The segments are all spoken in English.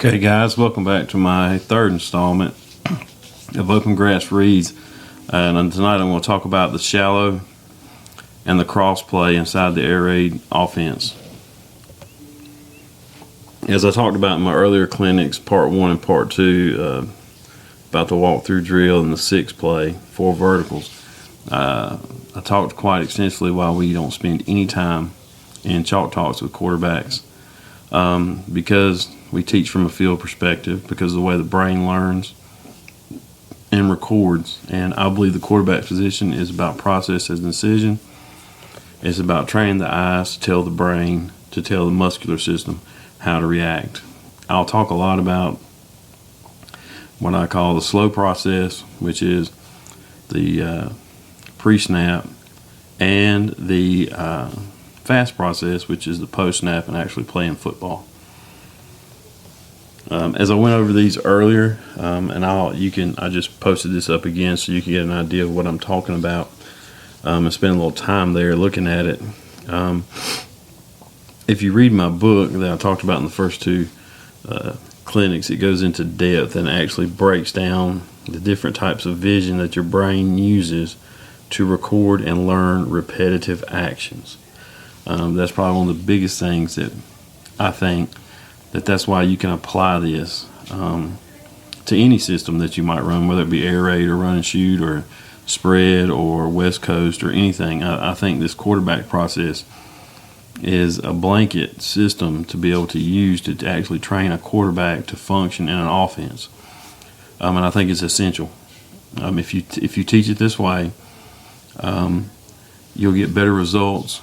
Okay, guys, welcome back to my third installment of Open Grass Reads. And tonight I'm going to talk about the shallow and the cross play inside the air raid offense. As I talked about in my earlier clinics, part 1 and part 2, about the walk-through drill and the 6 play, 4 verticals, I talked quite extensively why we don't spend any time in chalk talks with quarterbacks. Because we teach from a field perspective, because of the way the brain learns and records. And I believe the quarterback position is about process and decision. It's about training the eyes to tell the brain, to tell the muscular system how to react. I'll talk a lot about what I call the slow process, which is the pre-snap, and the fast process, which is the post-snap and actually playing football. As I went over these earlier, and I just posted this up again so you can get an idea of what I'm talking about, and spend a little time there looking at it. If you read my book that I talked about in the first 2 clinics, it goes into depth and actually breaks down the different types of vision that your brain uses to record and learn repetitive actions. That's probably one of the biggest things that I think that's why you can apply this to any system that you might run, whether it be air raid or run and shoot or spread or West Coast or anything. I think this quarterback process is a blanket system to be able to use to actually train a quarterback to function in an offense. And I think it's essential. If you teach it this way, you'll get better results.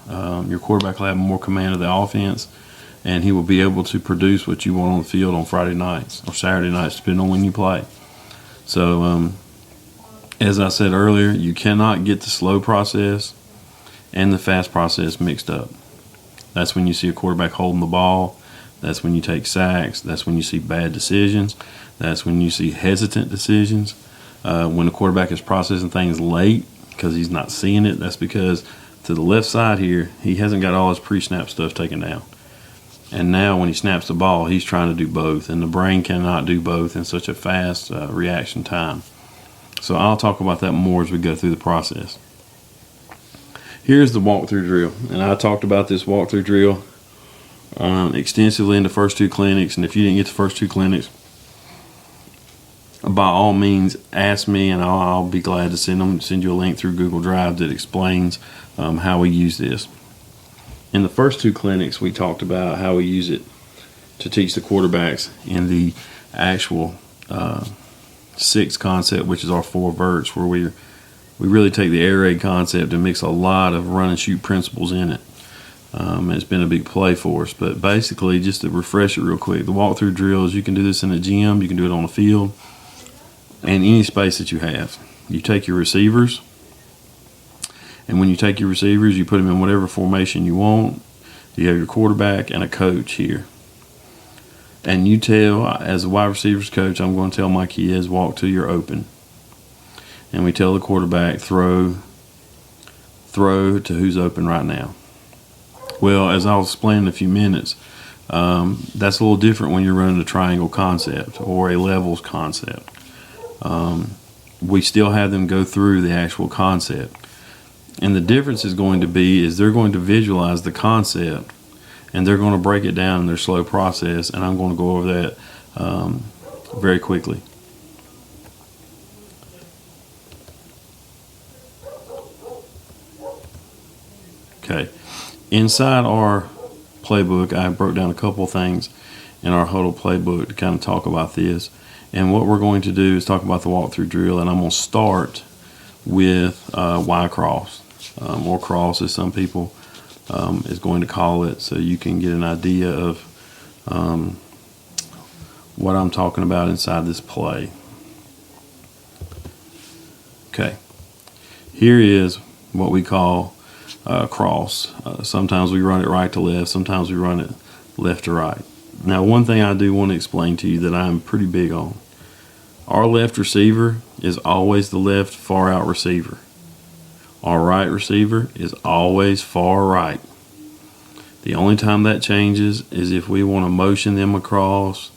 Your quarterback will have more command of the offense, and he will be able to produce what you want on the field on Friday nights or Saturday nights, depending on when you play. So, as I said earlier, you cannot get the slow process and the fast process mixed up. That's when you see a quarterback holding the ball. That's when you take sacks. That's when you see bad decisions. That's when you see hesitant decisions. When the quarterback is processing things late because he's not seeing it, that's because to the left side here, he hasn't got all his pre-snap stuff taken down. And now when he snaps the ball, he's trying to do both, and the brain cannot do both in such a fast reaction time. So I'll talk about that more as we go through the process. Here's the walkthrough drill, and I talked about this walkthrough drill extensively in the first 2 clinics, and if you didn't get the first 2 clinics, by all means ask me, and I'll be glad to send you a link through Google Drive that explains how we use this. In the first 2 clinics, we talked about how we use it to teach the quarterbacks in the actual 6 concept, which is our 4 verts, where we really take the air raid concept and mix a lot of run and shoot principles in it. It's been a big play for us, but basically, just to refresh it real quick, the walkthrough drills, you can do this in a gym, you can do it on the field, and any space that you have. You take your receivers, and when you take your receivers, you put them in whatever formation you want. You have your quarterback and a coach here. And you tell, as a wide receivers coach, I'm going to tell my kids, walk till you're open. And we tell the quarterback, throw to who's open right now. Well, as I'll explain in a few minutes, that's a little different when you're running a triangle concept or a levels concept. We still have them go through the actual concept. And the difference is going to be is they're going to visualize the concept, and they're going to break it down in their slow process, and I'm going to go over that very quickly. Okay. Inside our playbook, I broke down a couple things in our huddle playbook to kind of talk about this. And what we're going to do is talk about the walkthrough drill, and I'm going to start with Y cross, or cross as some people is going to call it, so you can get an idea of what I'm talking about inside this play. Okay, here is what we call cross. Sometimes we run it right to left, sometimes we run it left to right. Now, one thing I do want to explain to you that I'm pretty big on. Our left receiver is always the left far out receiver. Our right receiver is always far right. The only time that changes is if we want to motion them across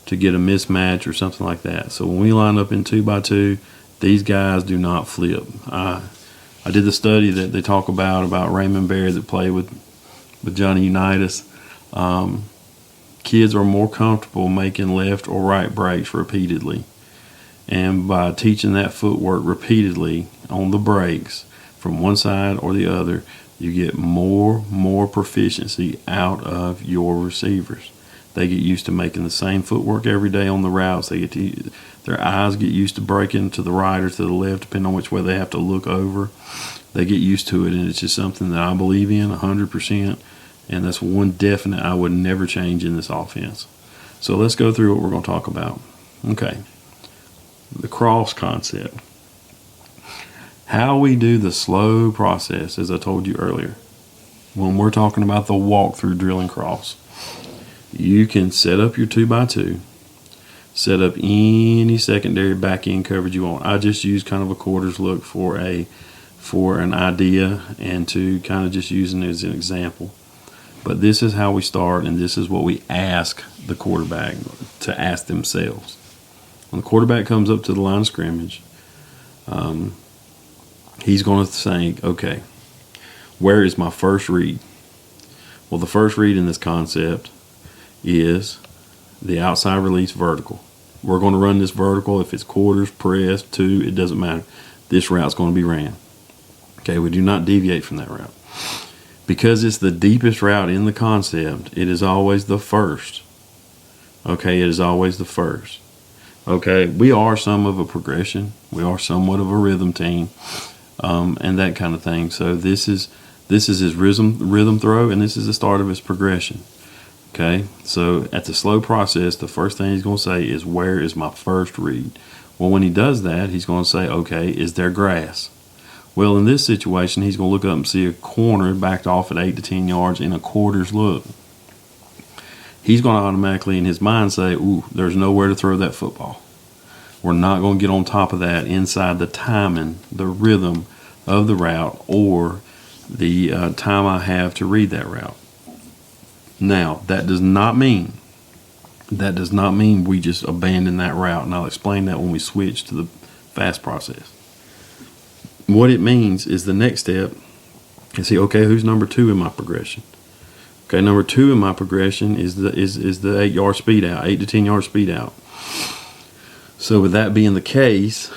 to get a mismatch or something like that. So when we line up in 2x2, these guys do not flip. I did the study that they talk about Raymond Berry that played with Johnny Unitas. Kids are more comfortable making left or right breaks repeatedly. And by teaching that footwork repeatedly on the breaks from one side or the other, you get more proficiency out of your receivers. They get used to making the same footwork every day on the routes. Their eyes get used to breaking to the right or to the left, depending on which way they have to look over. They get used to it, and it's just something that I believe in 100%. And that's one definite I would never change in this offense. So let's go through what we're going to talk about. Okay. The cross concept. How we do the slow process, as I told you earlier. When we're talking about the walkthrough drill and cross, you can set up your 2x2, set up any secondary back end coverage you want. I just use kind of a quarters look for an idea and to kind of just using it as an example. But this is how we start, and this is what we ask the quarterback to ask themselves. When the quarterback comes up to the line of scrimmage, he's going to think, okay, where is my first read? Well, the first read in this concept is the outside release vertical. We're going to run this vertical. If it's quarters, press, two, it doesn't matter. This route's going to be ran. Okay, we do not deviate from that route. Because it's the deepest route in the concept, it is always the first. Okay, it is always the first. Okay, we are some of a progression. We are somewhat of a rhythm team, and that kind of thing. So this is his rhythm throw, and this is the start of his progression. Okay, so at the slow process, the first thing he's going to say is, where is my first read? Well, when he does that, he's going to say, okay, is there grass? Well, in this situation, he's going to look up and see a corner backed off at 8 to 10 yards in a quarters look. He's going to automatically in his mind say, ooh, there's nowhere to throw that football. We're not going to get on top of that inside the timing, the rhythm of the route, or the time I have to read that route. Now, that does not mean we just abandon that route, and I'll explain that when we switch to the fast process. What it means is the next step is see, okay, who's number 2 in my progression? Okay, number 2 in my progression is the 8-yard speed out, 8 to 10 yard speed out. So with that being the case,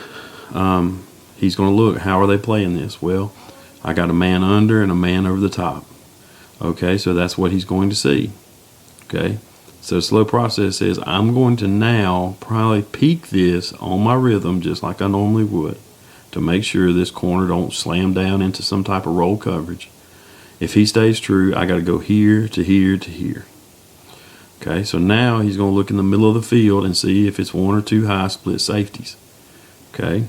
he's going to look, how are they playing this? Well, I got a man under and a man over the top. Okay, so that's what he's going to see. Okay, so slow process says I'm going to now probably peak this on my rhythm just like I normally would, to make sure this corner don't slam down into some type of roll coverage. If he stays true, I got to go here to here to here. Okay, so now he's going to look in the middle of the field and see if it's 1 or 2 high split safeties. Okay,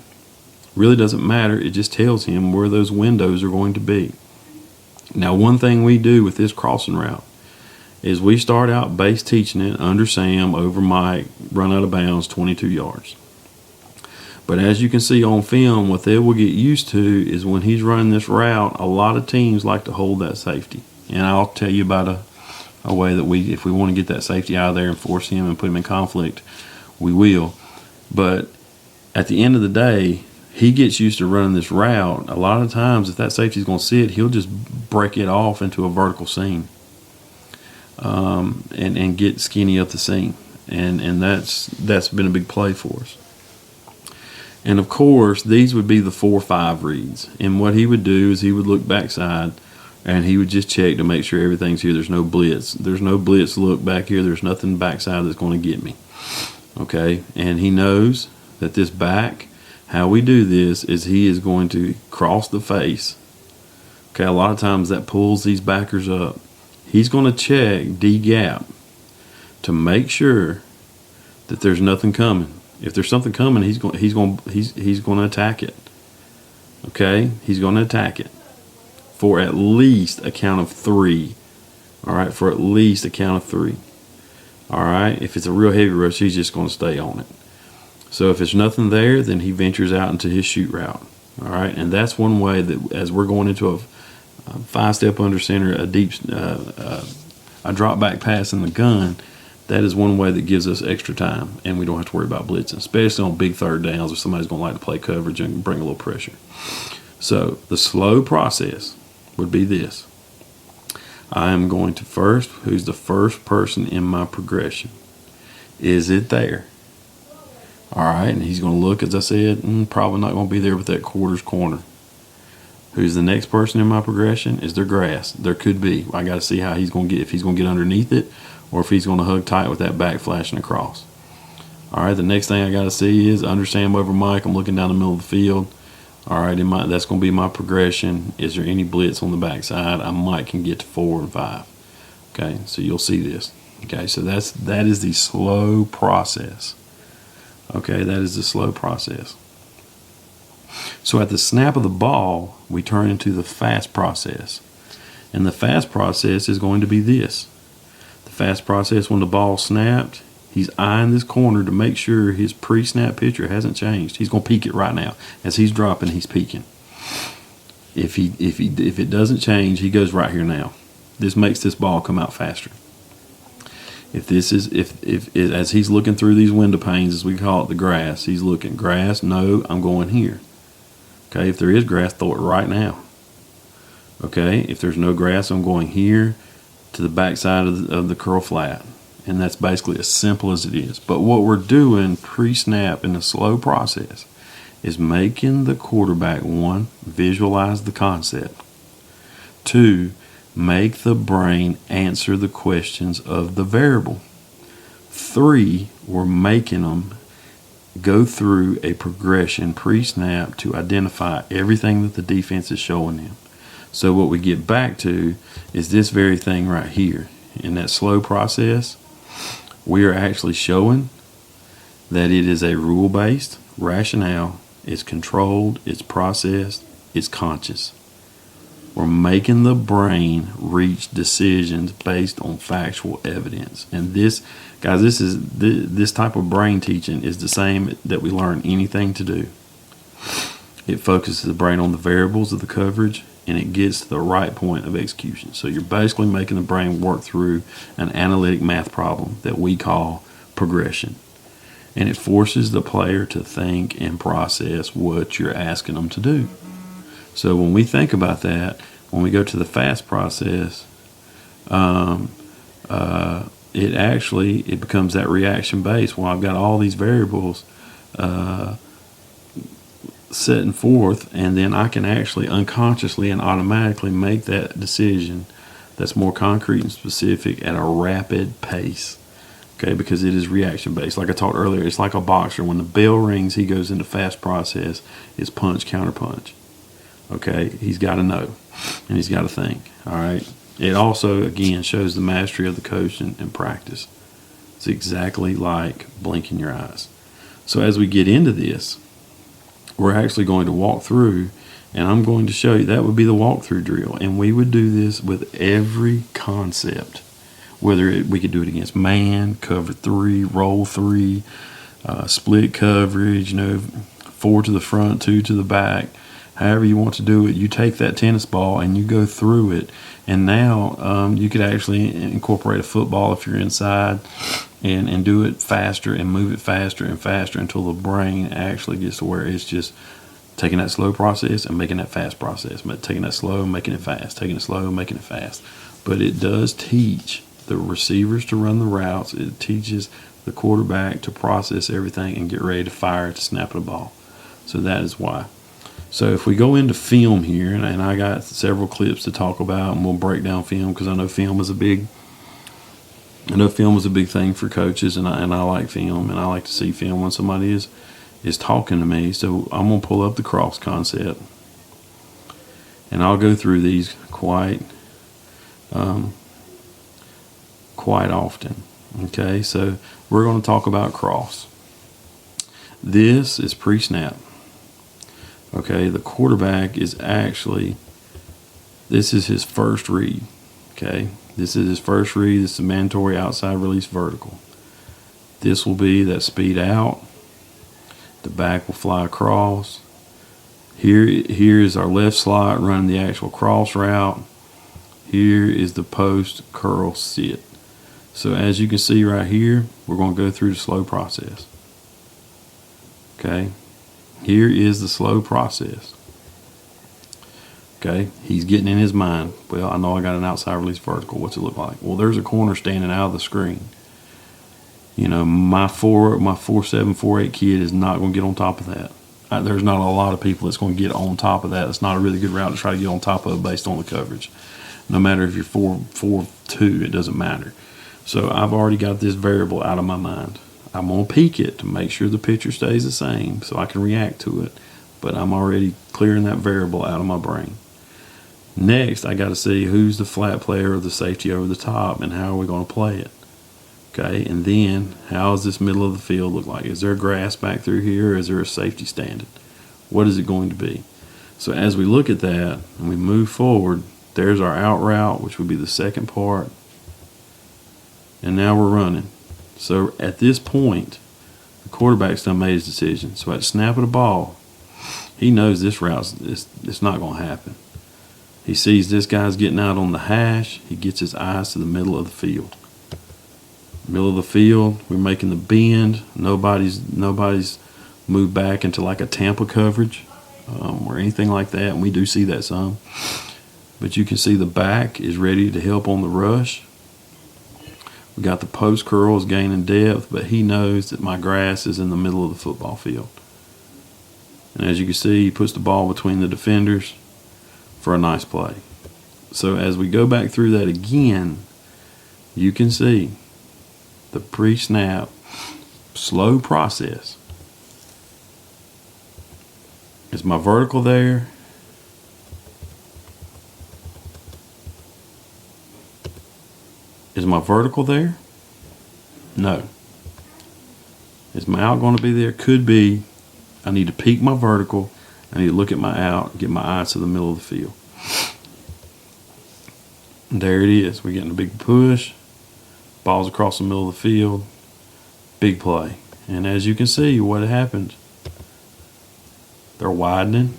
really doesn't matter. It just tells him where those windows are going to be. Now, one thing we do with this crossing route is we start out base teaching it under Sam, over Mike, run out of bounds 22 yards. But as you can see on film, what they will get used to is when he's running this route, a lot of teams like to hold that safety. And I'll tell you about a way that if we want to get that safety out of there and force him and put him in conflict, we will. But at the end of the day, he gets used to running this route. A lot of times, if that safety is going to sit, he'll just break it off into a vertical seam and get skinny up the seam. And that's been a big play for us. And of course, these would be the 4-5 reads. And what he would do is he would look backside and he would just check to make sure everything's here. There's no blitz. There's no blitz look back here. There's nothing backside that's going to get me. Okay, and he knows that this back, how we do this is he is going to cross the face. Okay, a lot of times that pulls these backers up. He's going to check D gap to make sure that there's nothing coming. If there's something coming, he's going to attack it. Okay, he's going to attack it for at least a count of 3. All right, for at least a count of 3. All right, if it's a real heavy rush, he's just going to stay on it. So if it's nothing there, then he ventures out into his shoot route. All right, and that's one way that as we're going into a 5-step under center, a deep, a drop back pass in the gun, That is one way that gives us extra time, and we don't have to worry about blitzing, especially on big third downs if somebody's going to like to play coverage and bring a little pressure. So the slow process would be this. I am going to first, who's the first person in my progression? Is it there? All right, and he's going to look, as I said, probably not going to be there with that quarters corner. Who's the next person in my progression? Is there grass? There could be. I got to see how he's going to get, if he's going to get underneath it or if he's going to hug tight with that back flashing across. All right, the next thing I got to see is understand over Mike. I'm looking down the middle of the field. All right, that's going to be my progression. Is there any blitz on the backside? I might can get to 4 and 5. Okay, so you'll see this. Okay, so that is the slow process. Okay, that is the slow process. So at the snap of the ball, we turn into the fast process. And the fast process is going to be this. The fast process, when the ball snapped, he's eyeing this corner to make sure his pre-snap picture hasn't changed. He's going to peek it right now. As he's dropping, he's peeking. If it doesn't change, he goes right here now. This makes this ball come out faster. If as he's looking through these window panes, as we call it, the grass, he's looking, grass, no, I'm going here. Okay, if there is grass, throw it right now. Okay, if there's no grass, I'm going here to the backside of the curl flat. And that's basically as simple as it is. But what we're doing pre-snap in the slow process is making the quarterback, 1, visualize the concept. 2, make the brain answer the questions of the variable. 3, we're making them go through a progression pre-snap to identify everything that the defense is showing them. So what we get back to is this very thing right here. In that slow process, we are actually showing that it is a rule-based rationale. It's controlled, it's processed, it's conscious. We're making the brain reach decisions based on factual evidence. And this, guys, this type of brain teaching is the same that we learn anything to do. It focuses the brain on the variables of the coverage, and it gets to the right point of execution. So you're basically making the brain work through an analytic math problem that we call progression. And it forces the player to think and process what you're asking them to do. So when we think about that, when we go to the fast process, it becomes that reaction based. Well, I've got all these variables setting forth, and then I can actually unconsciously and automatically make that decision that's more concrete and specific at a rapid pace. Okay, because it is reaction based. Like I talked earlier, it's like a boxer. When the bell rings, he goes into fast process. It's punch, counter punch. Okay, he's got to know, and he's got to think. All right. It also, again, shows the mastery of the coach in practice. It's exactly like blinking your eyes. So as we get into this, we're actually going to walk through, and I'm going to show you. That would be the walkthrough drill, and we would do this with every concept. Whether we could do it against man, cover 3, roll 3, split coverage, 4 to the front, 2 to the back. However you want to do it, you take that tennis ball and you go through it. And now you could actually incorporate a football if you're inside and do it faster and move it faster and faster until the brain actually gets to where it's just taking that slow process and making that fast process. But taking that slow, making it fast, taking it slow, making it fast. But it does teach the receivers to run the routes. It teaches the quarterback to process everything and get ready to fire to snap the ball. So that is why. So if we go into film here, and I got several clips to talk about, and we'll break down film because I know film is a big thing for coaches, and I like film, and I like to see film when somebody is talking to me. So I'm gonna pull up the cross concept, and I'll go through these quite often. Okay, so we're going to talk about cross. This is pre-snap. Okay, the quarterback is actually, this is his first read. Okay, this is his first read. This is a mandatory outside release vertical. This will be that speed out. The back will fly across. Here is our left slot running the actual cross route. Here is the post curl sit. So as you can see right here, we're going to go through the slow process. Okay, here is the slow process. Okay, he's getting in his mind, well, I know I got an outside release vertical. What's it look like? Well, there's a corner standing out of the screen. You know, my 4.7, 4.8 kid is not going to get on top of that. There's not a lot of people that's going to get on top of that. It's not a really good route to try to get on top of based on the coverage. No matter if you're 4.2, it doesn't matter. So I've already got this variable out of my mind. I'm going to peek it to make sure the picture stays the same so I can react to it. But I'm already clearing that variable out of my brain. Next, I got to see who's the flat player or the safety over the top and how are we going to play it. Okay, and then how does this middle of the field look like? Is there grass back through here, or is there a safety standing? What is it going to be? So as we look at that and we move forward, there's our out route, which would be the second part. And now we're running. So at this point, the quarterback's done made his decision. So at the snap of the ball, he knows this route it's not going to happen. He sees this guy's getting out on the hash. He gets his eyes to the middle of the field. Middle of the field, we're making the bend. Nobody's moved back into like a Tampa coverage or anything like that. And we do see that some. But you can see the back is ready to help on the rush. We got the post curls gaining depth, but he knows that my grass is in the middle of the football field. And as you can see, he puts the ball between the defenders for a nice play. So as we go back through that again, you can see the pre-snap slow process. Is my vertical there? Is my vertical there? No. Is my out going to be there? Could be. I need to peek my vertical. I need to look at my out, get my eyes to the middle of the field. And there it is. We're getting a big push. Ball's across the middle of the field. Big play. And as you can see, what happened, they're widening.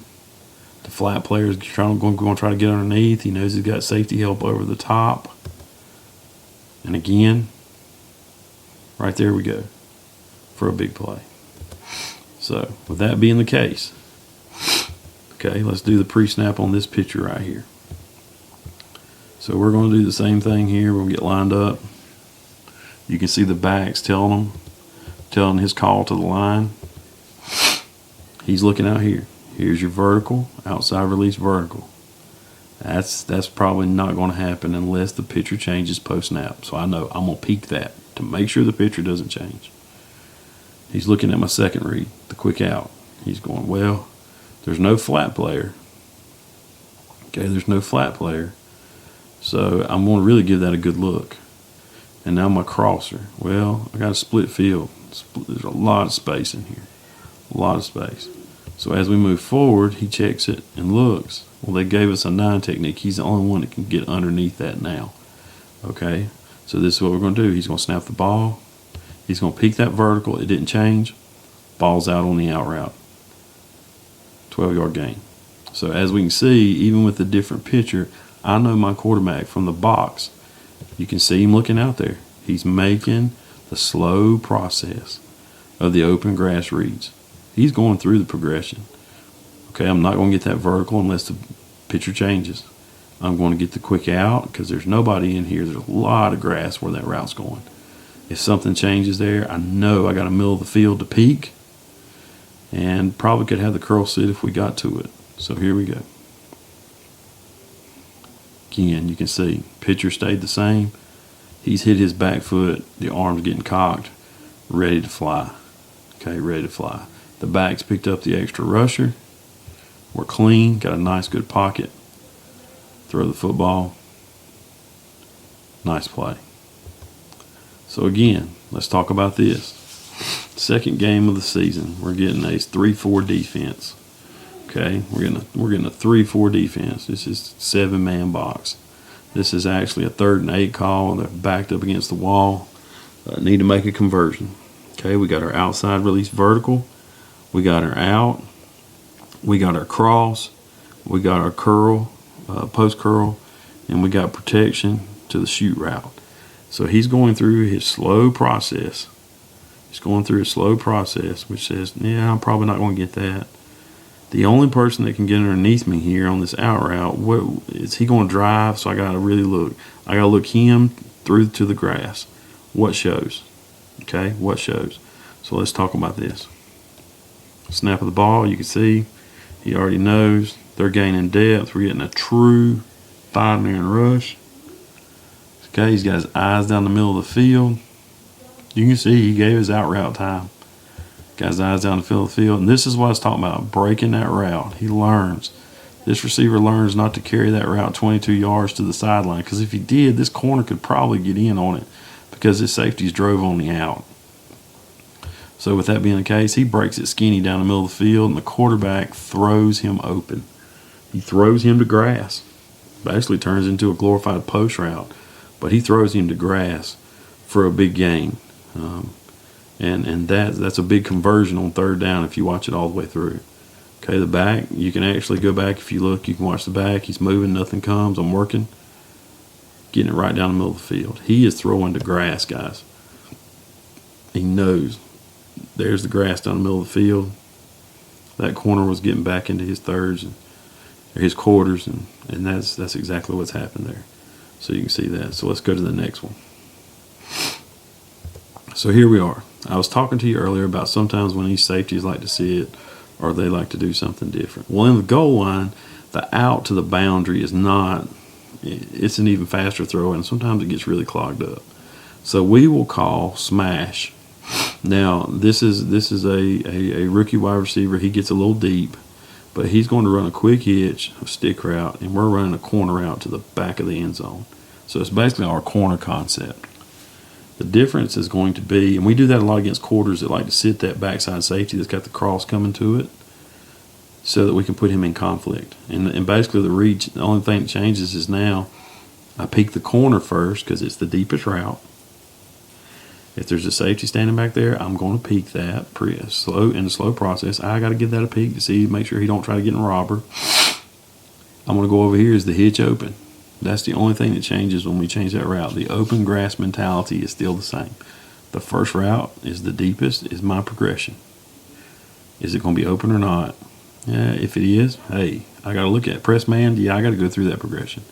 The flat player is going to try to get underneath. He knows he's got safety help over the top. And again, right there we go for a big play. So with that being the case, okay, let's do the pre-snap on this picture right here. So we're going to do the same thing here. We'll get lined up. You can see the backs telling his call to the line. He's looking out here. Here's your vertical, outside release vertical. That's probably not going to happen unless the pitcher changes post-snap. So I know I'm going to peek that to make sure the pitcher doesn't change. He's looking at my second read, the quick out. He's going, well, there's no flat player. Okay, there's no flat player. So I'm going to really give that a good look. And now my crosser. Well, I got a split field. There's a lot of space in here. A lot of space. So as we move forward, he checks it and looks. Well, they gave us a 9 technique. He's the only one that can get underneath that now. Okay, so this is what we're going to do. He's going to snap the ball. He's going to peek that vertical. It didn't change. Ball's out on the out route. 12-yard gain. So as we can see, even with the different pitcher, I know my quarterback from the box. You can see him looking out there. He's making the slow process of the open grass reads. He's going through the progression. Okay, I'm not going to get that vertical unless the pitcher changes. I'm going to get the quick out because there's nobody in here. There's a lot of grass where that route's going. If something changes there, I know I got a middle of the field to peek and probably could have the curl sit if we got to it. So here we go. Again, you can see pitcher stayed the same. He's hit his back foot. The arm's getting cocked, ready to fly. Okay, ready to fly. The back's picked up the extra rusher. We're clean, got a nice good pocket. Throw the football. Nice play. So again, let's talk about this. Second game of the season, we're getting a 3-4 defense. Okay, we're getting a 3-4 defense. This is 7-man box. This is actually a 3rd and 8 call. They're backed up against the wall. Need to make a conversion. Okay, we got our outside release vertical. We got our out. We got our cross. We got our curl, post curl, and we got protection to the shoot route. So he's going through his slow process. He's going through his slow process, which says, yeah, I'm probably not going to get that. The only person that can get underneath me here on this out route, what is he going to drive? So I got to really look. I got to look him through to the grass. What shows? Okay, what shows? So let's talk about this. Snap of the ball, you can see he already knows they're gaining depth. We're getting a true 5-man rush. Okay, he's got his eyes down the middle of the field. You can see he gave his out route time. Got his eyes down the field of the field. And this is what I was talking about, breaking that route. He learns. This receiver learns not to carry that route 22 yards to the sideline, because if he did, this corner could probably get in on it because his safeties drove on the out. So with that being the case, he breaks it skinny down the middle of the field, and the quarterback throws him open. He throws him to grass. Basically turns into a glorified post route, but he throws him to grass for a big gain. And that's a big conversion on third down if you watch it all the way through. Okay, the back, you can actually go back. If you look, you can watch the back. He's moving, nothing comes. I'm working. Getting it right down the middle of the field. He is throwing to grass, guys. He knows. There's the grass down the middle of the field. That corner was getting back into his thirds and his quarters, and that's exactly what's happened there. So you can see that. So let's go to the next one. So here we are. I was talking to you earlier about sometimes when these safeties like to see it or they like to do something different. Well, in the goal line, the out to the boundary is not, it's an even faster throw, and sometimes it gets really clogged up. So we will call smash. Now, this is a rookie wide receiver. He gets a little deep, but he's going to run a quick hitch, a stick route, and we're running a corner out to the back of the end zone. So it's basically our corner concept. The difference is going to be, and we do that a lot against quarters that like to sit that backside safety that's got the cross coming to it so that we can put him in conflict. And basically the reach, the only thing that changes is now I peek the corner first because it's the deepest route. If there's a safety standing back there, I'm going to peek that in the slow process. I got to give that a peek to see, make sure he don't try to get in a robber. I'm going to go over here. Is the hitch open? That's the only thing that changes when we change that route. The open grass mentality is still the same. The first route is the deepest, is my progression. Is it going to be open or not? Yeah, if it is, hey, I got to look at it. Press man, yeah, I got to go through that progression.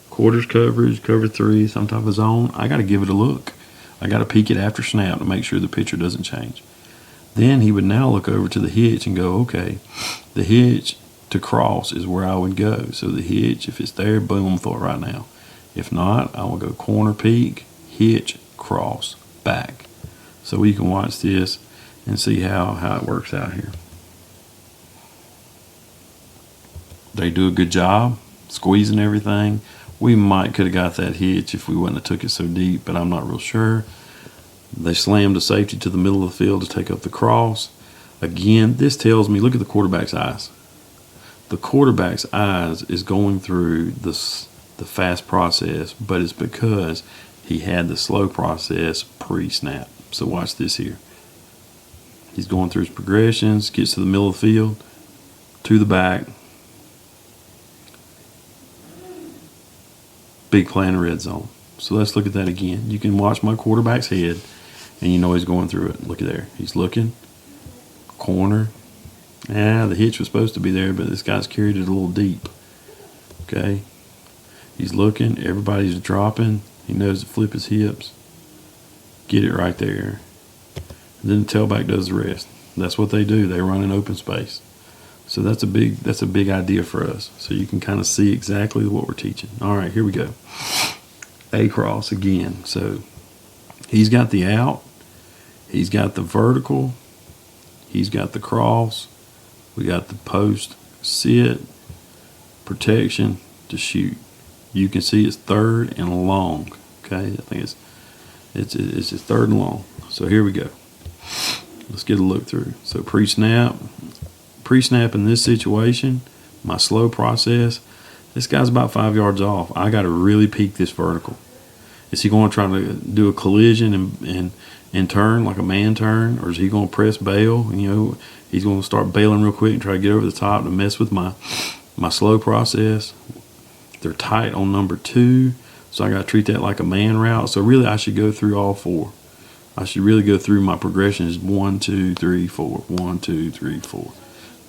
Quarters coverage, cover three, some type of zone, I got to give it a look. I got to peek it after snap to make sure the picture doesn't change. Then he would now look over to the hitch and go, okay, the hitch to cross is where I would go. So the hitch, if it's there, boom, throw it right now. If not, I will go corner peek, hitch, cross, back. So we can watch this and see how it works out here. They do a good job squeezing everything. We could have got that hitch if we wouldn't have took it so deep, but I'm not real sure. They slammed the safety to the middle of the field to take up the cross. Again, this tells me, look at the quarterback's eyes. The quarterback's eyes is going through the fast process, but it's because he had the slow process pre-snap. So watch this here. He's going through his progressions, gets to the middle of the field, to the back. Big play in the red zone. So let's look at that again. You can watch my quarterback's head, and you know he's going through it. Look at there. He's looking. Corner. Yeah, the hitch was supposed to be there, but this guy's carried it a little deep. Okay. He's looking. Everybody's dropping. He knows to flip his hips. Get it right there. And then the tailback does the rest. That's what they do. They run in open space. So that's a big idea for us. So you can kind of see exactly what we're teaching. All right, here we go. A cross again. So he's got the out. He's got the vertical. He's got the cross. We got the post, sit, protection to shoot. You can see it's third and long. Okay, I think it's just third and long. So here we go. Let's get a look through. So pre-snap in this situation, my slow process, this guy's about 5 yards off. I got to really peek this vertical. Is he going to try to do a collision and turn like a man turn, or is he going to press bail? You know, he's going to start bailing real quick and try to get over the top to mess with my slow process. They're tight on number 2, So I got to treat that like a man route. So really I should go through all 4. I should really go through my progressions 1, 2, 3, 4. 1, 2, 3, 4.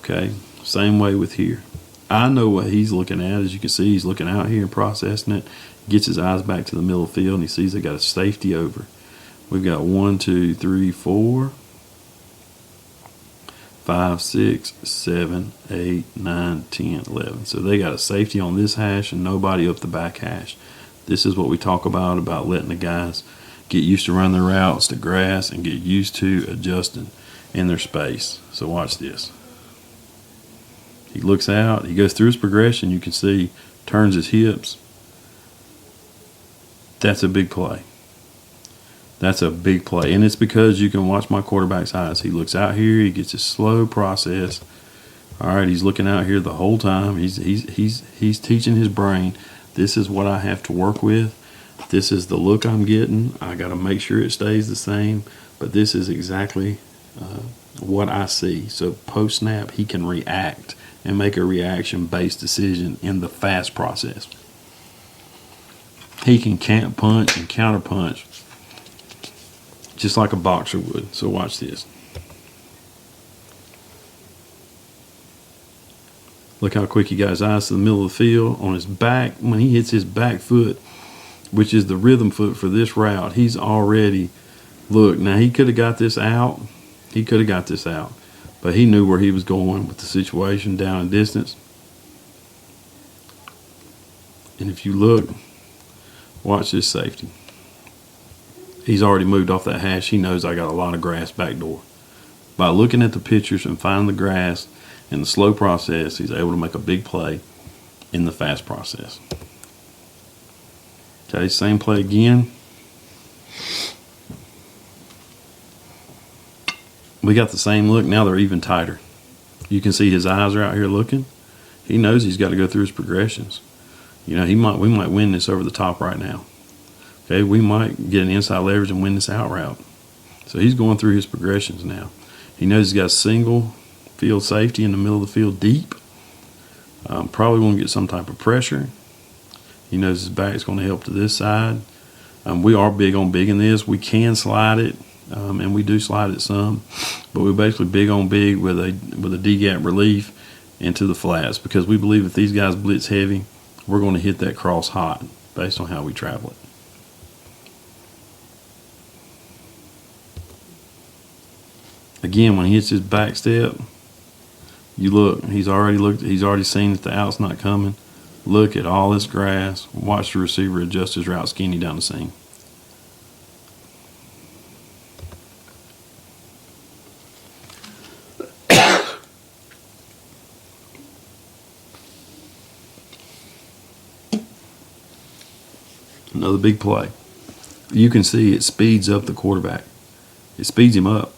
Okay. Same way with here. I know what he's looking at. As you can see, he's looking out here and processing it. Gets his eyes back to the middle of the field and he sees they got a safety over. We've got 1, 2, 3, 4, 5, 6, 7, 8, 9, 10, 11. So they got a safety on this hash and nobody up the back hash. This is what we talk about letting the guys get used to running their routes to grass and get used to adjusting in their space. So watch this. He looks out, he goes through his progression, you can see, turns his hips. That's a big play. That's a big play. And it's because you can watch my quarterback's eyes. He looks out here, he gets a slow process. All right, he's looking out here the whole time. He's teaching his brain, this is what I have to work with. This is the look I'm getting. I got to make sure it stays the same, but this is exactly what I see. So post snap, he can react and make a reaction-based decision in the fast process. He can can't punch and counter punch just like a boxer would. So watch this. Look how quick he got his eyes to the middle of the field. On his back, when he hits his back foot, which is the rhythm foot for this route, he's already, look, now he could have got this out. He could have got this out. But he knew where he was going with the situation down in distance. And if you look, watch this safety. He's already moved off that hash. He knows I got a lot of grass back door. By looking at the pictures and finding the grass in the slow process, he's able to make a big play in the fast process. Okay, same play again. We got the same look. Now they're even tighter. You can see his eyes are out here looking. He knows he's got to go through his progressions. You know, we might win this over the top right now. Okay, we might get an inside leverage and win this out route. So he's going through his progressions now. He knows he's got a single field safety in the middle of the field deep. Probably going to get some type of pressure. He knows his back is going to help to this side. We are big on big in this. We can slide it, and we do slide it some, but we're basically big on big with a D-gap relief into the flats because we believe if these guys blitz heavy, we're going to hit that cross hot based on how we travel it. Again, when he hits his back step, you look, he's already seen that the out's not coming. Look at all this grass. Watch the receiver adjust his route skinny down the seam. Another big play. You can see it speeds up the quarterback. It speeds him up.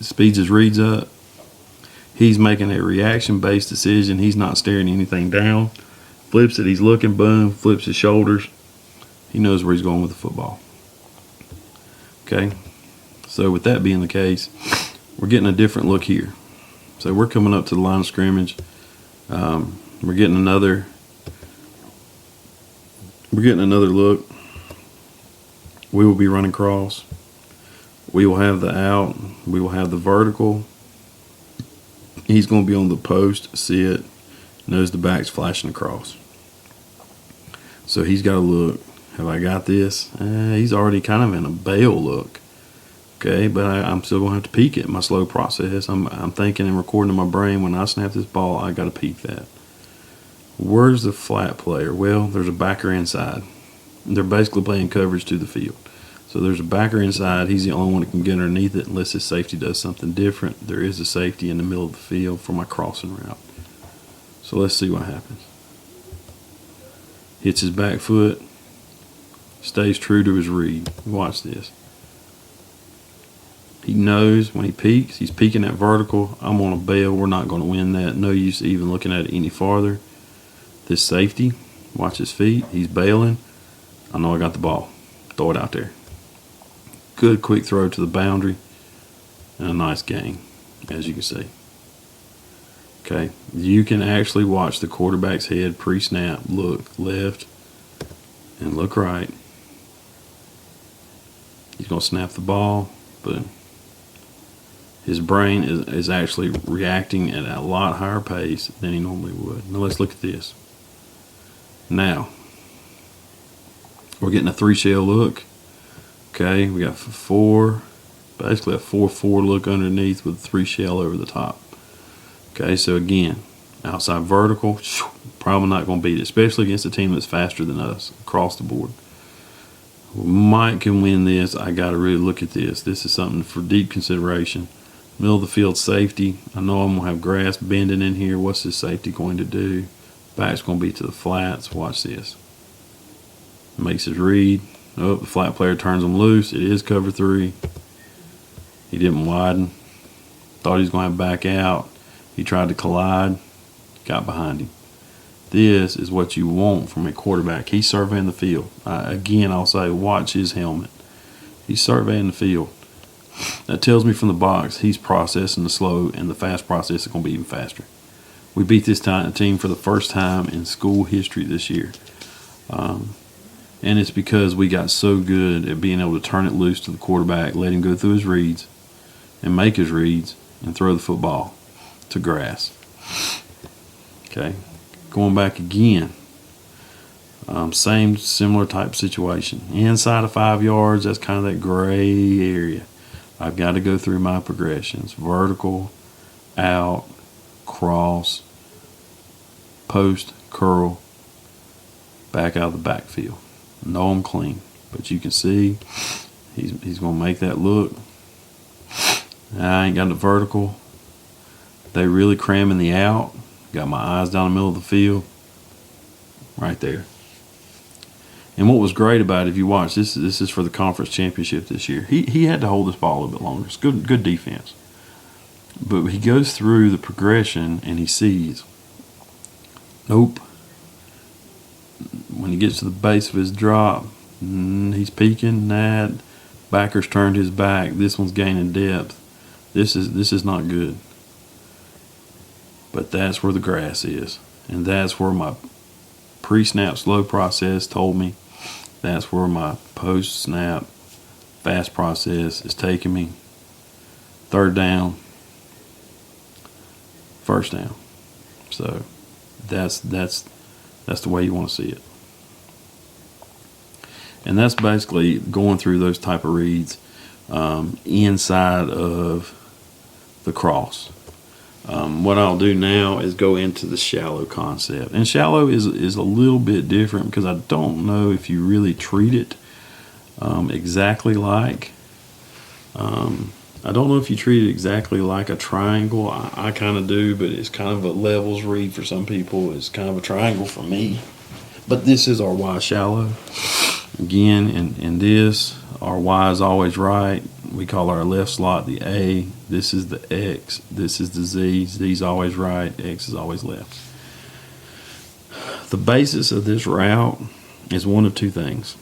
It speeds his reads up. He's making a reaction-based decision. He's not staring anything down. Flips it, he's looking, boom, flips his shoulders. He knows where he's going with the football. Okay, so with that being the case, we're getting a different look here. So we're coming up to the line of scrimmage. We're getting another look. We will be running cross. We will have the out. We will have the vertical. He's going to be on the post, see it, knows the back's flashing across. So he's got to look. Have I got this? He's already kind of in a bail look. Okay, but I'm still going to have to peek it. My slow process. I'm thinking and recording in my brain when I snap this ball, I got to peek that. Where's the flat player? Well, there's a backer inside. They're basically playing coverage to the field. So there's a backer inside. He's the only one that can get underneath it unless his safety does something different. There is a safety in the middle of the field for my crossing route. So let's see what happens. Hits his back foot. Stays true to his read. Watch this. He knows when he peeks, he's peeking at vertical. I'm on a bail. We're not going to win that. No use even looking at it any farther. This safety, watch his feet. He's bailing. I know I got the ball. Throw it out there. Good quick throw to the boundary. And a nice gain, as you can see. Okay, you can actually watch the quarterback's head pre-snap look left and look right. He's going to snap the ball, but his brain is actually reacting at a lot higher pace than he normally would. Now let's look at this. Now, we're getting a 3-shell look. Okay, we got basically a 4-4 look underneath with a 3-shell over the top. Okay, so again, outside vertical, probably not going to beat it, especially against a team that's faster than us across the board. Mike can win this. I got to really look at this. This is something for deep consideration. Middle of the field safety. I know I'm going to have grass bending in here. What's this safety going to do? Back's going to be to the flats. Watch this. Makes his read. Oh, the flat player turns him loose. It is cover 3. He didn't widen. Thought he was going to back out. He tried to collide. Got behind him. This is what you want from a quarterback. He's surveying the field. Again, I'll say watch his helmet. He's surveying the field. That tells me from the box he's processing the slow, and the fast process is going to be even faster. We beat this team for the first time in school history this year. And it's because we got so good at being able to turn it loose to the quarterback, let him go through his reads and make his reads and throw the football to grass. Okay, going back again, similar type situation. Inside of 5 yards, that's kind of that gray area. I've got to go through my progressions. Vertical, out, cross, post, curl, back out of the backfield. Know I'm clean, but you can see he's going to make that look. I ain't got the vertical. They really cramming the out. Got my eyes down the middle of the field. Right there. And what was great about it, if you watch, this is for the conference championship this year. He had to hold this ball a little bit longer. It's good defense. But he goes through the progression and he sees, nope. When he gets to the base of his drop, he's peeking. That backer's turned his back. This one's gaining depth. This is not good. But that's where the grass is, and that's where my pre-snap slow process told me. That's where my post-snap fast process is taking me. 3rd down, 1st down. So that's the way you want to see it. And that's basically going through those type of reads inside of the cross. What I'll do now is go into the shallow concept. And shallow is a little bit different because I don't know if you really treat it exactly like. I don't know if you treat it exactly like a triangle. I kind of do, but it's kind of a levels read for some people. It's kind of a triangle for me. But this is our Y shallow. Again, in this, our Y is always right. We call our left slot the A. This is the X. This is the Z. Z's always right. X is always left. The basis of this route is one of two things.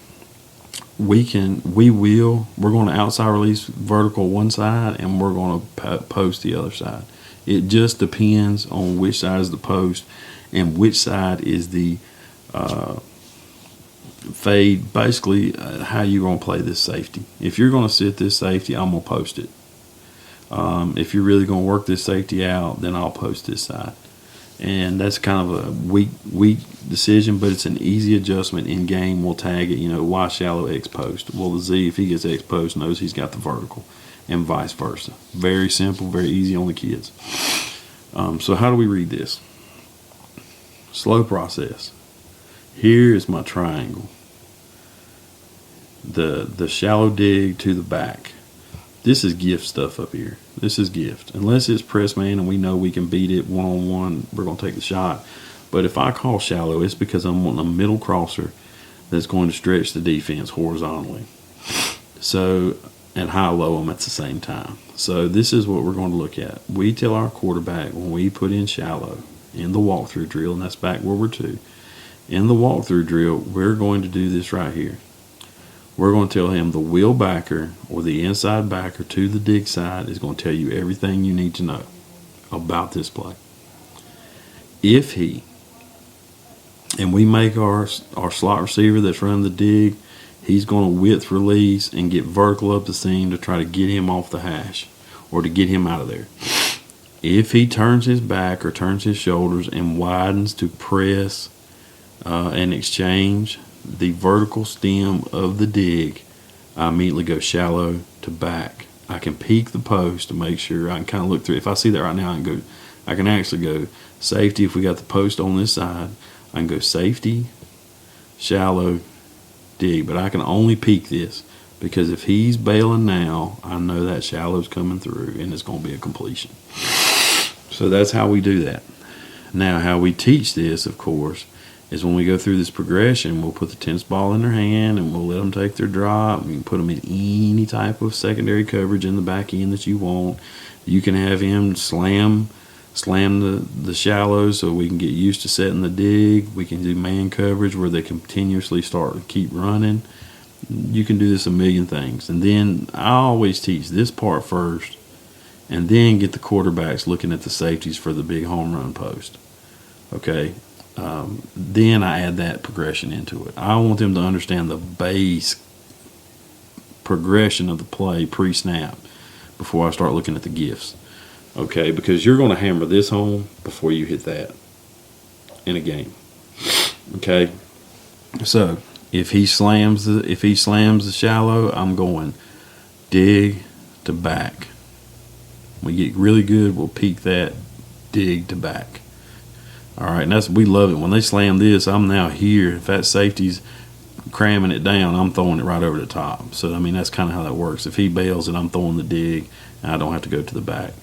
We're going to outside release vertical one side, and we're going to post the other side. It just depends on which side is the post and which side is the fade. Basically, how you're going to play this safety. If you're going to sit this safety, I'm going to post it. If you're really going to work this safety out, then I'll post this side. And that's kind of a weak decision, but it's an easy adjustment in game. We'll tag it, Y shallow, X post. Well, the Z, if he gets X post, knows he's got the vertical, and vice versa. Very simple, very easy on the kids. So how do we read this? Slow process. Here is my triangle. The shallow dig to the back. This is gift stuff up here. This is gift. Unless it's press man and we know we can beat it one-on-one, we're going to take the shot. But if I call shallow, it's because I'm wanting a middle crosser that's going to stretch the defense horizontally. So, and high-low them at the same time. So this is what we're going to look at. We tell our quarterback when we put in shallow in the walkthrough drill, and that's back where we're to. In the walkthrough drill, we're going to do this right here. We're going to tell him the wheel backer or the inside backer to the dig side is going to tell you everything you need to know about this play. If he and we make our slot receiver that's running the dig, he's going to width release and get vertical up the seam to try to get him off the hash or to get him out of there. If he turns his back or turns his shoulders and widens to press and exchange the vertical stem of the dig, I immediately go shallow to back. I can peek the post to make sure. I can kind of look through. If I see that right now, I can actually go safety. If we got the post on this side, I can go safety, shallow, dig. But I can only peek this because if he's bailing now, I know that shallow's coming through and it's going to be a completion. So that's how we do that. Now, how we teach this, of course, is when we go through this progression, we'll put the tennis ball in their hand and we'll let them take their drop. You can put them in any type of secondary coverage in the back end that you want. You can have him slam the shallows so we can get used to setting the dig. We can do man coverage where they continuously start to keep running. You can do this a million things. And then I always teach this part first and then get the quarterbacks looking at the safeties for the big home run post. Okay? Then I add that progression into it. I want them to understand the base progression of the play pre-snap before I start looking at the gifts. Okay, because you're going to hammer this home before you hit that in a game. Okay, so if he slams the shallow, I'm going dig to back. We get really good, we'll peek that, dig to back. All right, and we love it. When they slam this, I'm now here. If that safety's cramming it down, I'm throwing it right over the top. So, I mean, that's kind of how that works. If he bails it, I'm throwing the dig, and I don't have to go to the back.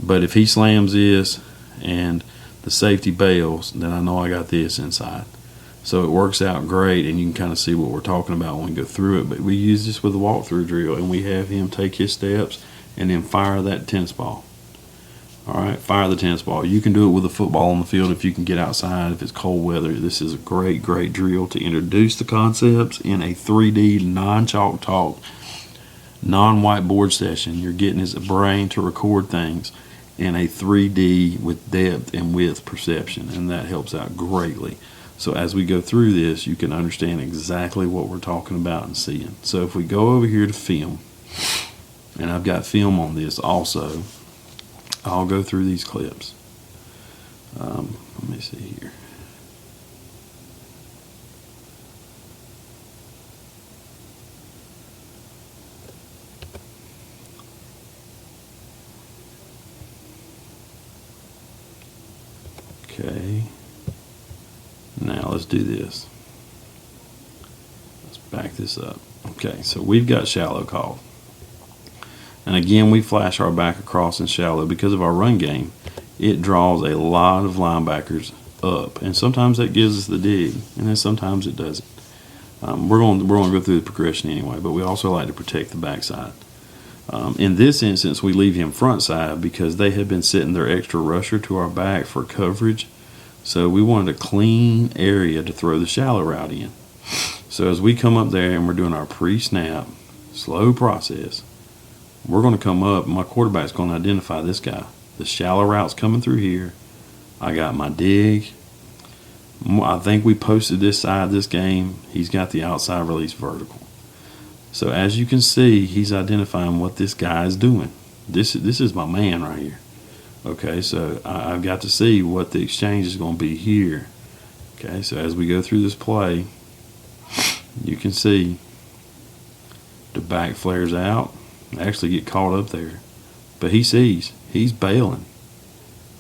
But if he slams this and the safety bails, then I know I got this inside. So it works out great, and you can kind of see what we're talking about when we go through it. But we use this with a walkthrough drill, and we have him take his steps and then fire that tennis ball. All right, fire the tennis ball. You can do it with a football on the field if you can get outside, if it's cold weather. This is a great, great drill to introduce the concepts in a 3D, non-chalk talk, non-whiteboard session. You're getting his brain to record things in a 3D with depth and width perception, and that helps out greatly. So as we go through this, you can understand exactly what we're talking about and seeing. So if we go over here to film, and I've got film on this also, I'll go through these clips. Let me see here. Okay. Now let's do this. Let's back this up. Okay, so we've got shallow called. And again, we flash our back across in shallow because of our run game. It draws a lot of linebackers up, and sometimes that gives us the dig, and then sometimes it doesn't. We're going to go through the progression anyway, but we also like to protect the backside. In this instance, we leave him front side because they had been setting their extra rusher to our back for coverage. So we wanted a clean area to throw the shallow route in. So as we come up there and we're doing our pre-snap, slow process, we're going to come up, my quarterback's going to identify this guy. The shallow route's coming through here. I got my dig. I think we posted this side this game. He's got the outside release vertical. So as you can see, he's identifying what this guy is doing. This is my man right here. Okay, so I've got to see what the exchange is going to be here. Okay, so as we go through this play, you can see the back flares out. Actually get caught up there. But he sees. He's bailing.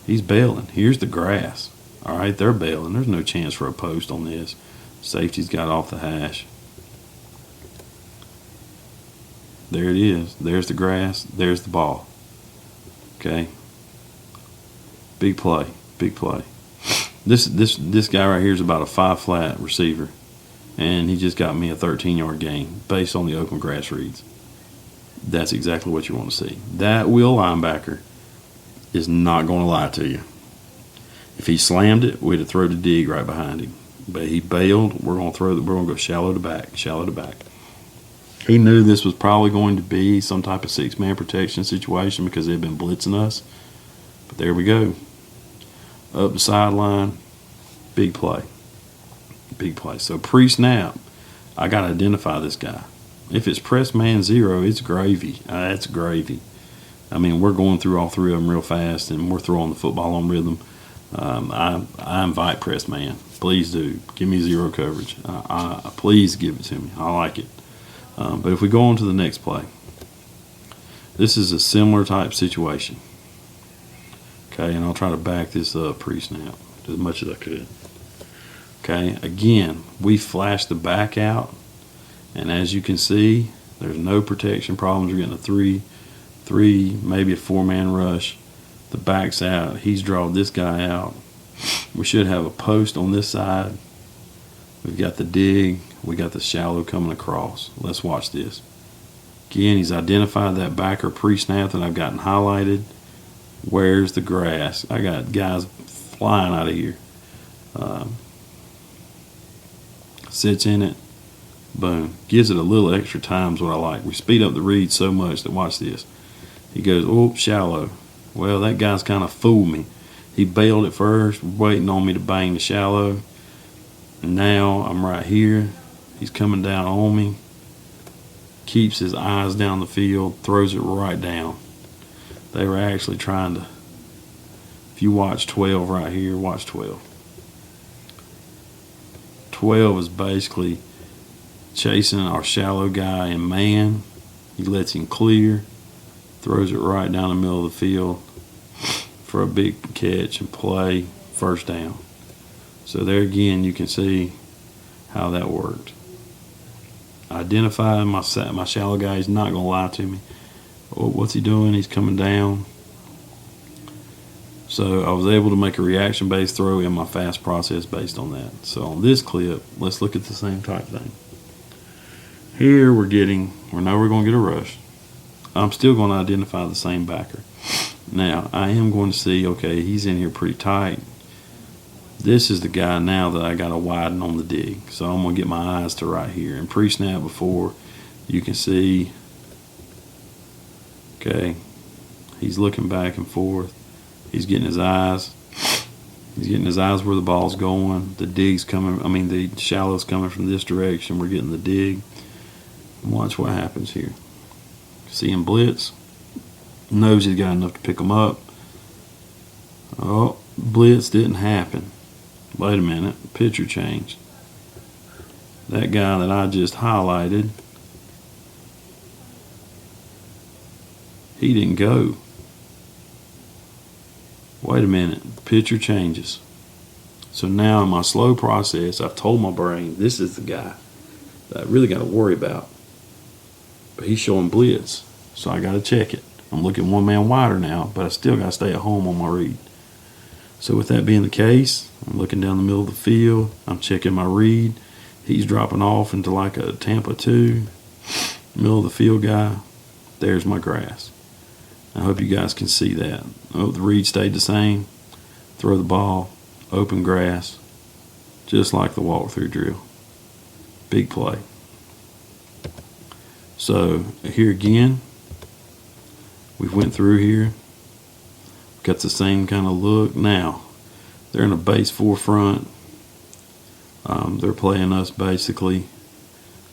He's bailing. Here's the grass. All right, they're bailing. There's no chance for a post on this. Safety's got off the hash. There it is. There's the grass. There's the ball. Okay. Big play. Big play. This guy right here is about a 5-flat receiver, and he just got me a 13-yard gain based on the open grass reads. That's exactly what you want to see. That will linebacker is not going to lie to you. If he slammed it, we'd have thrown the dig right behind him. But he bailed. We're going to go shallow to back, shallow to back. He knew this was probably going to be some type of 6-man protection situation because they've been blitzing us. But there we go. Up the sideline, big play. Big play. So pre-snap, I got to identify this guy. If it's press man 0, it's gravy. That's gravy. I mean, we're going through all three of them real fast, and we're throwing the football on rhythm. I invite press man. Please do. Give me 0 coverage. Please give it to me. I like it. But if we go on to the next play, this is a similar type situation. Okay, and I'll try to back this up pre-snap as much as I could. Okay, again, we flash the back out, and as you can see, there's no protection problems. We're getting a three, maybe a 4-man rush. The back's out. He's drawn this guy out. We should have a post on this side. We've got the dig. We got the shallow coming across. Let's watch this. Again, he's identified that backer pre-snap that I've gotten highlighted. Where's the grass? I got guys flying out of here. Sits in it. Boom. Gives it a little extra time is what I like. We speed up the read so much that, watch this. He goes, oh, shallow. Well, that guy's kind of fooled me. He bailed it first, waiting on me to bang the shallow. And now I'm right here. He's coming down on me. Keeps his eyes down the field, throws it right down. They were actually trying to, if you watch 12 right here, watch 12. 12 is basically chasing our shallow guy in man. He lets him clear, throws it right down the middle of the field for a big catch and play, first down. So there again, you can see how that worked. Identify my shallow guy. He's not going to lie to me. Oh, what's he doing? He's coming down. So I was able to make a reaction-based throw in my fast process based on that. So on this clip, let's look at the same type thing. Here we know we're going to get a rush. I'm still going to identify the same backer. Now, I am going to see, okay, he's in here pretty tight. This is the guy now that I got to widen on the dig. So I'm going to get my eyes to right here. And pre-snap before, you can see, okay, he's looking back and forth. He's getting his eyes. He's getting his eyes where the ball's going. The dig's coming, the shallow's coming from this direction. We're getting the dig. Watch what happens here. See him blitz. Knows he's got enough to pick him up. Oh, blitz didn't happen. Wait a minute, picture changed. That guy that I just highlighted, he didn't go. Wait a minute, picture changes. So now in my slow process, I've told my brain, this is the guy that I really got to worry about. But he's showing blitz, so I got to check it. I'm looking 1 man wider now, but I still got to stay at home on my read. So with that being the case, I'm looking down the middle of the field. I'm checking my read. He's dropping off into like a Tampa 2. Middle of the field guy. There's my grass. I hope you guys can see that. Oh, the read stayed the same. Throw the ball. Open grass. Just like the walkthrough drill. Big play. So here again, we went through here. Got the same kind of look. Now, they're in a base 4 front. They're playing us basically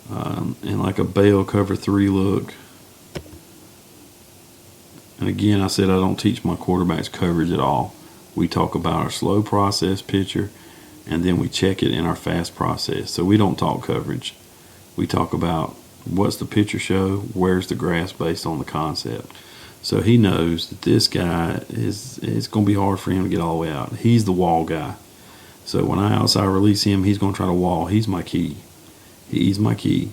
in like a bail cover 3 look. And again, I said I don't teach my quarterbacks coverage at all. We talk about our slow process picture, and then we check it in our fast process. So we don't talk coverage. We talk about what's the picture show, where's the grass based on the concept. So he knows that this guy it's going to be hard for him to get all the way out. He's the wall guy. So when I outside release him, he's going to try to wall. He's my key. He's my key.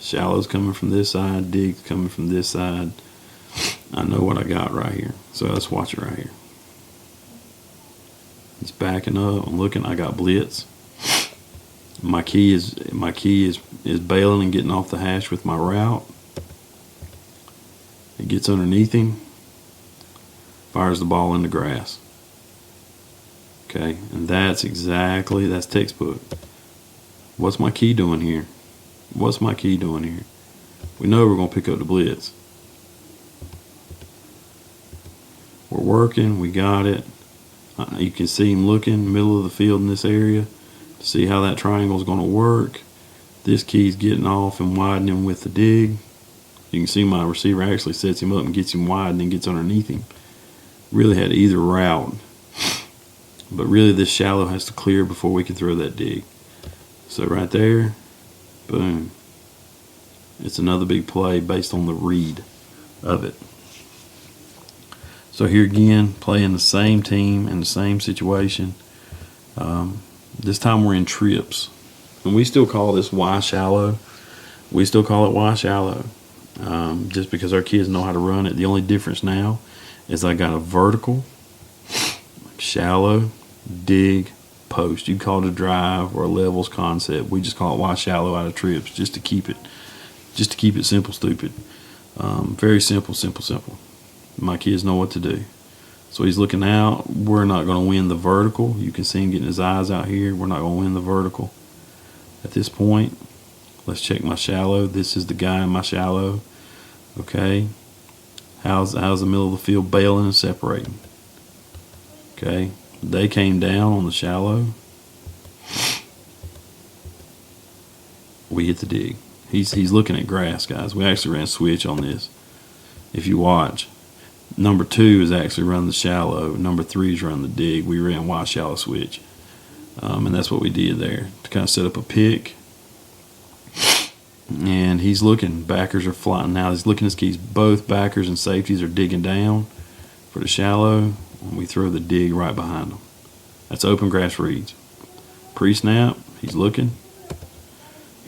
Shallow's coming from this side. Dig's coming from this side. I know what I got right here. So let's watch it right here. He's backing up. I'm looking. I got blitz. My key is bailing and getting off the hash with my route. It gets underneath him, fires the ball in the grass. Okay, and that's textbook. What's my key doing here? What's my key doing here? We know we're going to pick up the blitz. We're working, we got it. You can see him looking, middle of the field in this area. See how that triangle is going to work. This key's getting off and widening with the dig. You can see my receiver actually sets him up and gets him wide and then gets underneath him. Really had either route. But really this shallow has to clear before we can throw that dig. So right there, boom. It's another big play based on the read of it. So here again, playing the same team in the same situation. This time we're in trips. And we still call this Y shallow. We still call it Y shallow. Just because our kids know how to run it. The only difference now is I got a vertical, shallow, dig, post. You can call it a drive or a levels concept. We just call it Y shallow out of trips just to keep it simple, stupid. Very simple. My kids know what to do. So he's looking out. We're not going to win the vertical. You can see him getting his eyes out here. We're not going to win the vertical. At this point, let's check my shallow. This is the guy in my shallow. Okay. How's the middle of the field bailing and separating? Okay. They came down on the shallow. We hit the dig. He's looking at grass, guys. We actually ran switch on this. If you watch, number 2 is actually run the shallow. Number 3 is run the dig. We ran Y shallow switch. And that's what we did there to kind of set up a pick. And he's looking. Backers are flying. Now he's looking at his keys. Both backers and safeties are digging down for the shallow. And we throw the dig right behind them. That's open grass reads. Pre-snap, he's looking.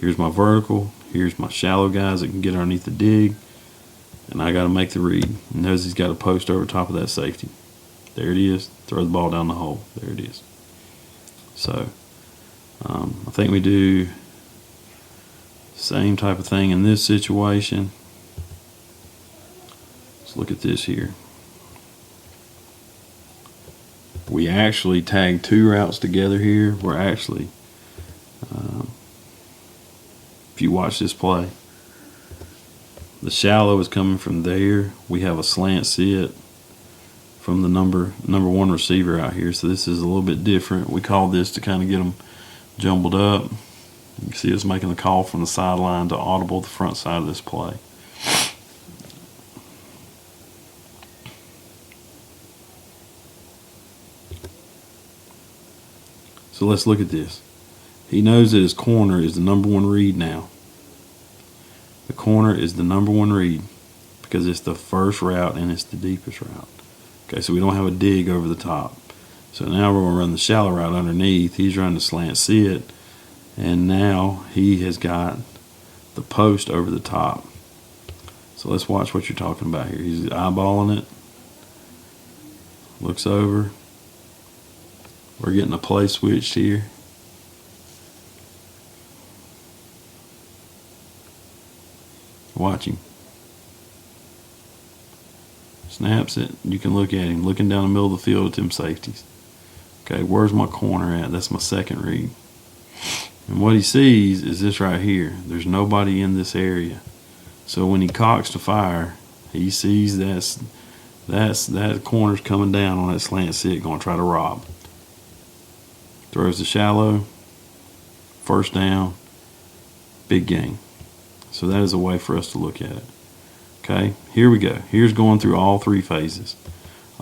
Here's my vertical. Here's my shallow guys that can get underneath the dig. And I got to make the read. He knows he's got a post over top of that safety. There it is. Throw the ball down the hole. There it is. So, I think we do same type of thing in this situation. Let's look at this here. We actually tagged 2 routes together here. We're actually, if you watch this play, the shallow is coming from there. We have a slant sit from the number 1 receiver out here. So this is a little bit different. We call this to kind of get them jumbled up. You can see us making the call from the sideline to audible the front side of this play. So let's look at this. He knows that his corner is the number 1 read now. The corner is the number 1 read because it's the first route and it's the deepest route. Okay, so we don't have a dig over the top. So now we're going to run the shallow route underneath. He's running the slant sit. And now he has got the post over the top. So let's watch what you're talking about here. He's eyeballing it. Looks over. We're getting a play switched here. Watch him. Snaps it. You can look at him looking down the middle of the field at them safeties. Okay, where's my corner at? That's my second read. And what he sees is this right here. There's nobody in this area. So when he cocks to fire, he sees that corner's coming down on that slant sit, going to try to rob. Throws the shallow, first down, big game. So that is a way for us to look at it. Okay, here we go. Here's going through all 3 phases.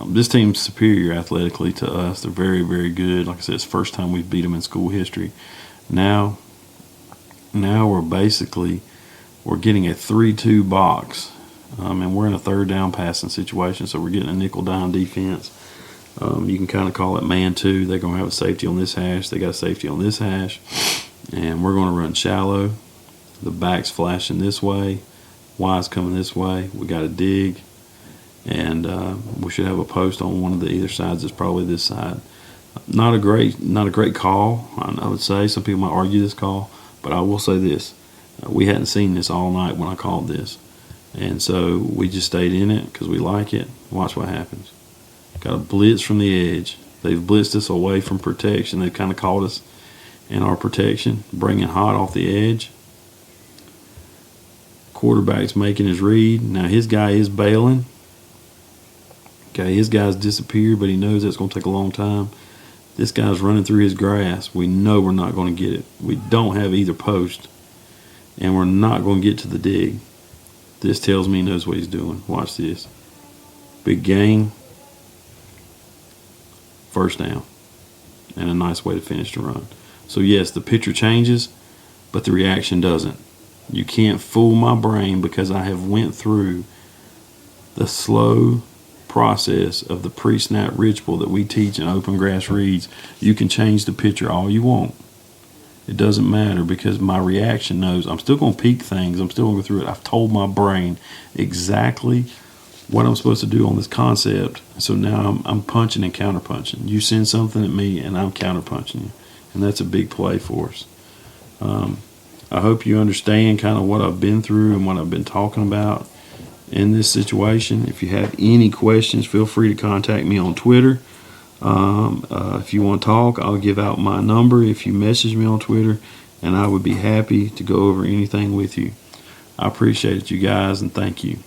This team's superior athletically to us. They're very, very good. Like I said, it's the first time we've beat them in school history. Now we're getting a 3-2 box, and we're in a third down passing situation, so we're getting a nickel dime defense. You can kind of call it man 2. They're going to have a safety on this hash. They got a safety on this hash, and we're going to run shallow. The back's flashing this way. Y's coming this way. We got a dig, and we should have a post on one of the either sides. It's probably this side. Not a great call, I would say. Some people might argue this call, but I will say this. We hadn't seen this all night when I called this. And so we just stayed in it because we like it. Watch what happens. Got a blitz from the edge. They've blitzed us away from protection. They've kind of caught us in our protection, bringing hot off the edge. Quarterback's making his read. Now his guy is bailing. Okay, his guy's disappeared, but he knows that's going to take a long time. This guy's running through his grass. We know we're not going to get it. We don't have either post, and we're not going to get to the dig. This tells me he knows what he's doing. Watch this. Big gain. First down. And a nice way to finish the run. So yes, the picture changes, but the reaction doesn't. You can't fool my brain because I have went through the slow process of the pre-snap ridge pull that we teach in open grass reads. You can change the picture all you want. It doesn't matter because my reaction knows I'm still going to peek things. I'm still going to go through it. I've told my brain exactly what I'm supposed to do on this concept. So now I'm punching and counterpunching. You send something at me and I'm counterpunching you. And that's a big play for us. I hope you understand kind of what I've been through and what I've been talking about in this situation. If you have any questions, feel free to contact me on Twitter. If you want to talk, I'll give out my number if you message me on Twitter, and I would be happy to go over anything with you. I appreciate it, you guys, and thank you.